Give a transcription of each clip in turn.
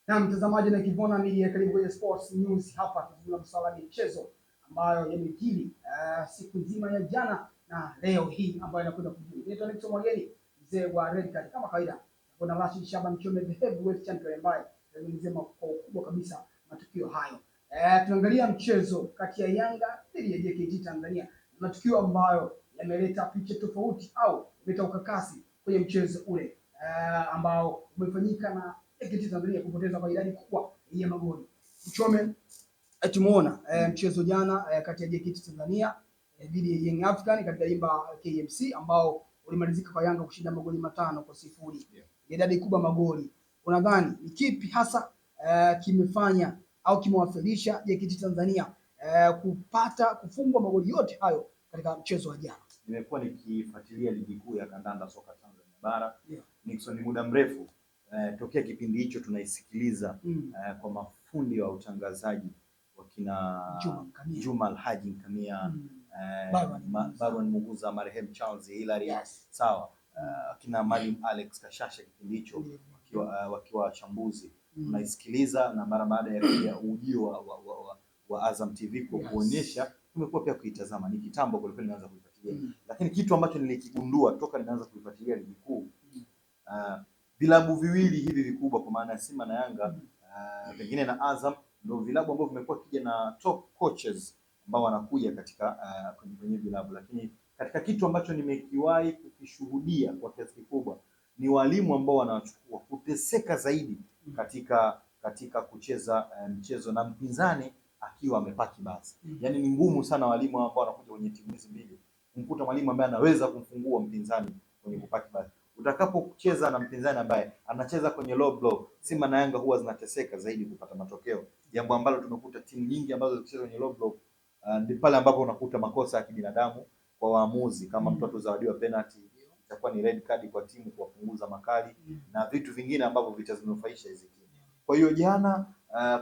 Na mtazamaji na Kivona Media, karibu kwenye Sports News. Hapa tunazungumza masuala ya michezo ambayo yamejiri siku nzima ya jana na leo hii ambayo inakwenda kujiri. Naitwa Nixon Mwageni, mzee wa Red Card kama kawaida. Kuna Rashid Shaban Chome, the heavyweight champion, ambaye anazungumzia kwa ukubwa kabisa matukio hayo. Tunaangalia mchezo kati ya Yanga dhidi ya JKT Tanzania, matukio ambayo yameleta picha tofauti au yameleta ukakasi kwenye mchezo ule ambao umefanyika na JKT Tanzania kupoteza kwa idadi kubwa ya magoli. Chome, tumeona mchezo jana kati ya JKT Tanzania dhidi ya Young African katika dimba KMC ambao ulimalizika kwa Yanga kushinda magoli 5-0. Idadi kubwa magoli. Unadhani ni kipi hasa kimefanya au kimewafilisha JKT Tanzania kupata kufungwa magoli yote hayo katika mchezo wa jana? Nimekuwa nikifuatilia ligi kuu ya kandanda soka Tanzania bara. Nixon, ni muda mrefu tokea kipindi hicho tunaisikiliza kwa mafundi wa utangazaji wakina Juma Alhaji Nkamia, Baron Muguza, marehemu Charles Hilary, sawa, kina Mwalimu Alex Kashasha kipindi hicho wakiwa wachambuzi. Tunaisikiliza na mara baada ya ujio wa Azam TV kwa kuonyesha, tumekuwa pia kuitazama. Ni kitambo kwa kweli nimeanza kuifuatilia. Lakini kitu ambacho nilikigundua toka nimeanza kuifuatilia ligi kuu, vilabu viwili hivi vikubwa kwa maana ya Simba na Yanga, pengine na Azam, ndio vilabu ambavyo vimekuwa kija na top coaches ambao wanakuja katika kwenye vilabu. Lakini katika kitu ambacho nimekiwahi kukishuhudia kwa kiasi kikubwa ni walimu ambao wanachukua kuteseka zaidi katika kucheza mchezo na mpinzani akiwa amepaki basi. Yaani ni ngumu sana walimu ambao wanakuja kwenye timu hizi mbili kumkuta mwalimu ambaye anaweza kumfungua mpinzani kwenye kupaki basi. Utakapocheza na mpinzani ambaye anacheza kwenye low block, Simba na Yanga huwa zinateseka zaidi kupata matokeo. Jambo ambalo tumekuta timu nyingi ambazo zinacheza kwenye low block, ndipo pale ambapo unakuta makosa ya kibinadamu kwa waamuzi, kama mtoto zawadiwa penalty, itakuwa ni red card kwa timu kuwapunguza makali na vitu vingine ambavyo vitazinufaisha hizo timu. Kwa hiyo jana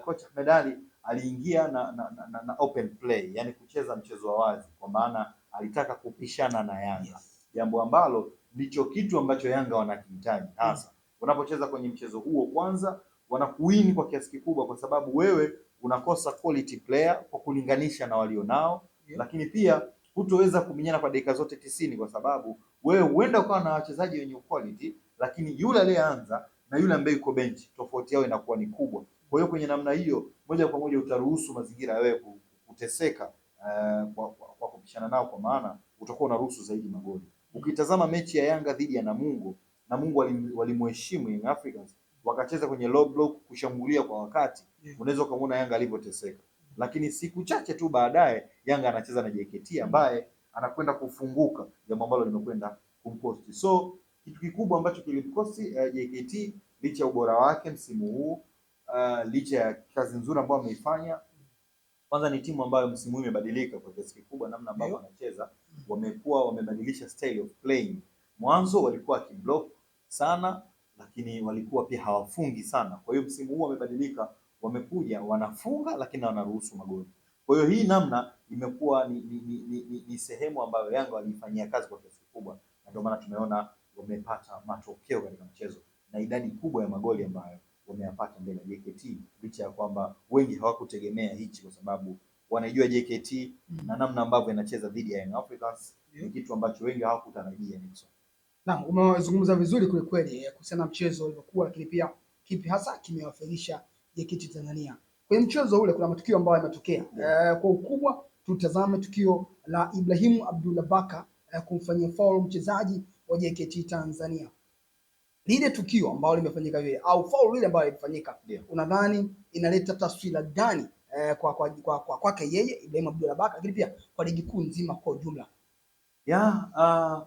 kocha Ahmed Ally aliingia na open play, yani kucheza mchezo wa wazi, kwa maana alitaka kupishana na Yanga. Jambo ambalo ndicho kitu ambacho Yanga wanakihitaji hasa. Unapocheza kwenye mchezo huo, kwanza wanakuwini kwa kiasi kikubwa kwa sababu wewe unakosa quality player kwa kulinganisha na walionao, lakini pia hutoweza kumenyana kwa dakika zote 90 kwa sababu wewe huenda ukawa na wachezaji wenye quality, lakini yule aliyeanza na yule ambaye yuko bench tofauti yao inakuwa ni kubwa. Kwa hiyo kwenye namna hiyo moja kwa moja utaruhusu mazingira ya wewe kuteseka kwa kupishana nao, kwa maana utakuwa unaruhusu zaidi magoli. Ukitazama mechi ya Yanga dhidi ya Namungo walimheshimu Young Africans, wakacheza kwenye low block kushambulia kwa wakati. Unaweza kumuona Yanga alivyoteseka. Lakini siku chache tu baadaye Yanga anacheza na JKT ambaye anakwenda kufunguka, jambo ambalo limekwenda kumkosti. So kitu kikubwa ambacho kilimkosti JKT licha ya ubora wake msimu huu, licha ya kazi nzuri ambayo ameifanya, kwanza ni timu ambayo msimu huu imebadilika kwa kiasi kikubwa namna ambavyo wanacheza. Wamebadilisha style of playing. Mwanzo walikuwa kiblock sana, lakini walikuwa pia hawafungi sana. Kwa hiyo msimu huu wamebadilika, wamekuja wanafunga lakini wanaruhusu magoli. Kwa hiyo hii namna imekuwa ni sehemu ambayo Yanga walifanyia kazi kwa kiasi kikubwa, na ndio maana tumeona wamepata matokeo katika mchezo na idadi kubwa ya magoli ambayo wameyapata mbele ya JKT, licha ya kwamba wengi hawakutegemea hichi, kwa sababu wanajua JKT na namna ambavyo inacheza dhidi ya Young Africans ni kitu ambacho wengi hawakutarajia. Na umezungumza vizuri kweli kweli kuhusiana na mchezo ulivyokuwa, lakini pia kipi hasa kimewafilisha JKT Tanzania kwenye mchezo ule. Kuna matukio ambayo yametokea kwa ukubwa. Tutazame tukio la Ibrahim Abdullah Baka kumfanyia foul mchezaji wa JKT Tanzania. Lile tukio ambalo limefanyika vile au foul ile ambayo ilifanyika, unadhani inaleta taswira gani kwake yeye Ibrahim Abdullah Baka, lakini pia kwa ligi kuu nzima kwa ujumla?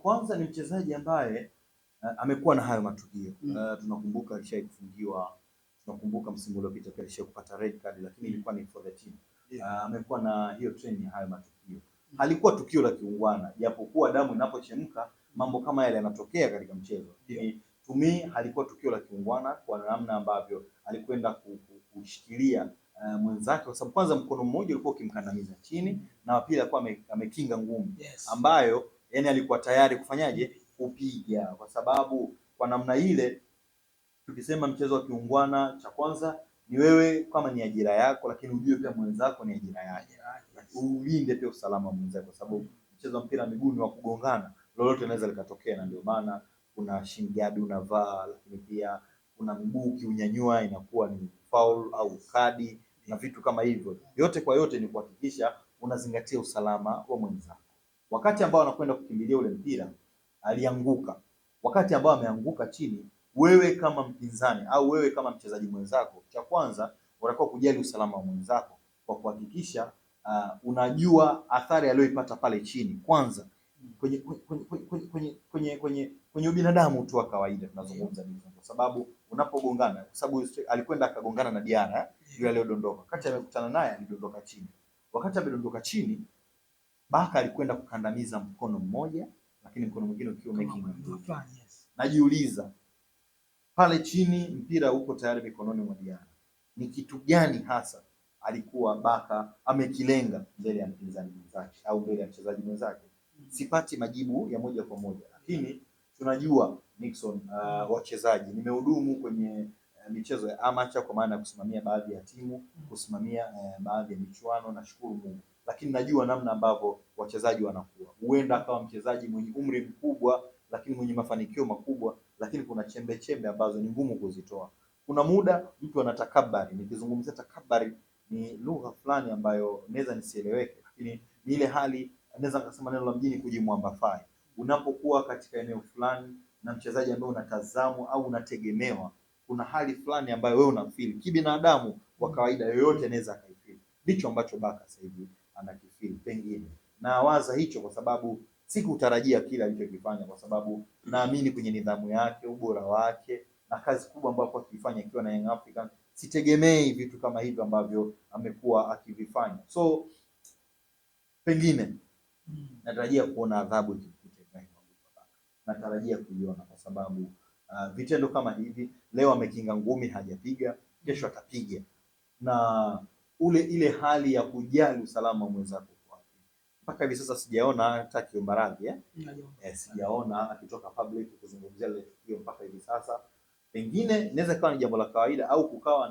Kwanza ni mchezaji ambaye amekuwa na hayo matukio. Tunakumbuka alishawahi kufungiwa, tunakumbuka msimu uliopita pia alishawahi kupata red card, lakini ilikuwa ni for the team. Amekuwa na hiyo trend ya hayo matukio. Halikuwa tukio la kiungwana, japokuwa damu inapochemka mambo kama yale yanatokea katika mchezo. To me halikuwa tukio la kiungwana kwa namna ambavyo alikwenda kushikilia mwenzake, kwa sababu kwanza mkono mmoja ulikuwa ukimkandamiza chini na pili alikuwa amekinga ngumi ambayo yani alikuwa tayari kufanyaje, kupiga. Kwa sababu kwa namna ile tukisema mchezo wa kiungwana, cha kwanza ni wewe kama ni ajira yako, lakini ujue pia mwenzako ni ajira yake. Ulinde pia usalama wa mwenzako, kwa sababu mchezo wa mpira wa miguu ni wa kugongana, lolote linaweza likatokea, na ndio maana kuna shin guard unavaa, lakini pia kuna mguu ukiunyanyua inakuwa ni foul au kadi na vitu kama hivyo. Yote kwa yote ni kuhakikisha unazingatia usalama wa mwenzako. Wakati ambao anakwenda kukimbilia ule mpira alianguka, wakati ambao ameanguka chini, wewe kama mpinzani au wewe kama mchezaji mwenzako, cha kwanza unatakiwa kujali usalama wa mwenzako kwa kuhakikisha unajua athari aliyoipata pale chini kwanza, kwenye ubinadamu tu wa kawaida tunazungumza hivi, kwa sababu unapogongana, kwa sababu alikwenda akagongana na Diara yule aliyodondoka, wakati amekutana naye alidondoka chini. Wakati amedondoka chini, Baka alikwenda kukandamiza mkono mmoja, lakini mkono mwingine ukiwa making. Najiuliza pale chini, mpira uko tayari mikononi mwa Diara, ni kitu gani hasa alikuwa Baka amekilenga mbele ya mpinzani mwenzake au mbele ya mchezaji mwenzake? Sipati majibu ya moja kwa moja, lakini tunajua Nixon, wachezaji, nimehudumu kwenye michezo ya amateur kwa maana ya kusimamia baadhi ya timu, kusimamia baadhi ya michuano, na shukuru Mungu, lakini najua namna ambavyo wachezaji wanakuwa. Huenda akawa mchezaji mwenye umri mkubwa lakini mwenye mafanikio makubwa, lakini kuna chembe chembe ambazo ni ngumu kuzitoa. Kuna muda mtu anatakabari. Nikizungumzia takabari ni lugha fulani ambayo naweza nisieleweke, lakini ni ile hali, naweza kusema neno la mjini, kujimwambafai. Unapokuwa katika eneo fulani na mchezaji ambaye unatazamwa au unategemewa, kuna hali fulani ambayo wewe unafeel kibinadamu, kwa kawaida yoyote anaweza akaifeel. Ndicho ambacho Baka sasa hivi anakifeel pengine. Na waza hicho kwa sababu sikutarajia kile alichokifanya, kwa sababu naamini kwenye nidhamu yake, ubora wake na kazi kubwa ambayo kwa akifanya akiwa na Young Africans. Sitegemei vitu kama hivyo ambavyo amekuwa akivifanya. So pengine natarajia kuona adhabu ikikuta Ibrahim Abubakar. Natarajia kuiona kwa sababu vitendo kama hivi, leo amekinga ngumi hajapiga, kesho atapiga. Na ile hali ya kujali usalama wa mwenzako kwa mpaka hivi sasa sijaona hata kiomba radhi sijaona akitoka public kuzungumzia ile tukio mpaka hivi sasa. Pengine inaweza kuwa ni jambo la kawaida au kukawa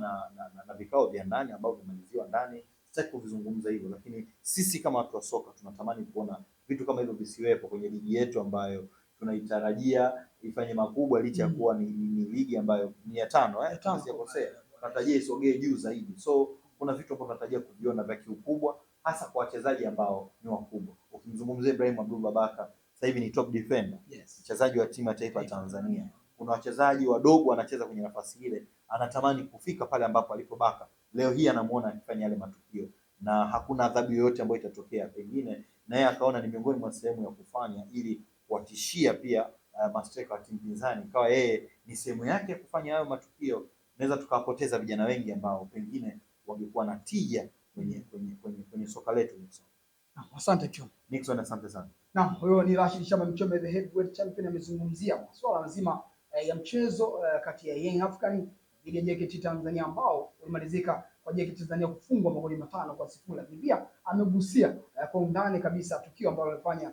na vikao vya ndani ambao vimaliziwa ndani, sitaki kuvizungumza hivyo, lakini sisi kama watu wa soka tunatamani kuona vitu kama hivyo visiwepo kwenye ligi yetu ambayo tunaitarajia ifanye makubwa, licha ya kuwa ni ligi ambayo ni ya 5 sikosea, tunatarajia isogee juu zaidi. So kuna vitu ambavyo tunatarajia kuviona vya kiukubwa, hasa kwa wachezaji ambao ni wakubwa. Ukimzungumzia Ibrahim Abubakar sasa hivi ni top defender, mchezaji wa timu ya taifa ya Tanzania. Kuna wachezaji wadogo wanacheza kwenye nafasi ile, anatamani kufika pale ambapo alipo Baka. Leo hii anamuona akifanya yale matukio na hakuna adhabu yoyote ambayo itatokea. Pengine na yeye akaona ni miongoni mwa sehemu ya kufanya ili kuwatishia pia mastreka wa timu pinzani, ikawa yeye ni sehemu yake ya kufanya hayo matukio. Naweza tukawapoteza vijana wengi ambao pengine wangekuwa na tija kwenye soka letu. Asante Chom. Nixon, asante sana. Naam, huyo ni Rashid Shaban Mchome, the heavyweight champion, amezungumzia masuala nzima ya mchezo kati ya Young Africans dhidi ya JKT Tanzania ambao ulimalizika kwa JKT Tanzania kufungwa magoli 5-0, lakini pia amegusia kwa undani kabisa tukio ambalo alifanya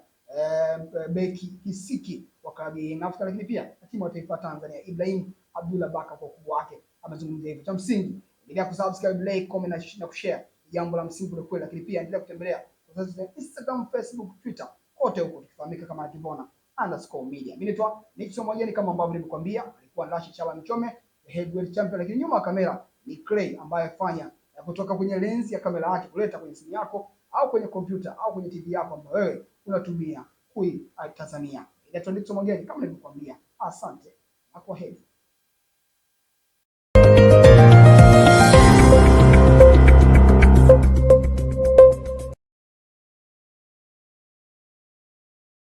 beki kisiki wa klabu ya Young Africans, lakini pia timu ya taifa Tanzania Ibrahim Abubakar kwa ukubwa wake amezungumzia hivyo. Cha msingi endelea kusubscribe, like, comment na kushare, jambo la msingi kwa kweli, lakini pia endelea kutembelea kwa Instagram, Facebook, Twitter, kote huko tukifahamika kama @Kibona_media. Mimi naitwa Nixon Mwajeni, kama ambavyo nimekuambia, alikuwa Rashid Shaban Mchome, heavyweight champion, lakini nyuma ya kamera ni Clay ambaye afanya kutoka kwenye lens ya kamera yake kuleta kwenye simu yako au kwenye kompyuta au kwenye TV yako ambayo wewe unatumia kuitazamia. Nixon Mwajeni, kama nilivyokuambia, asante na kwaheri.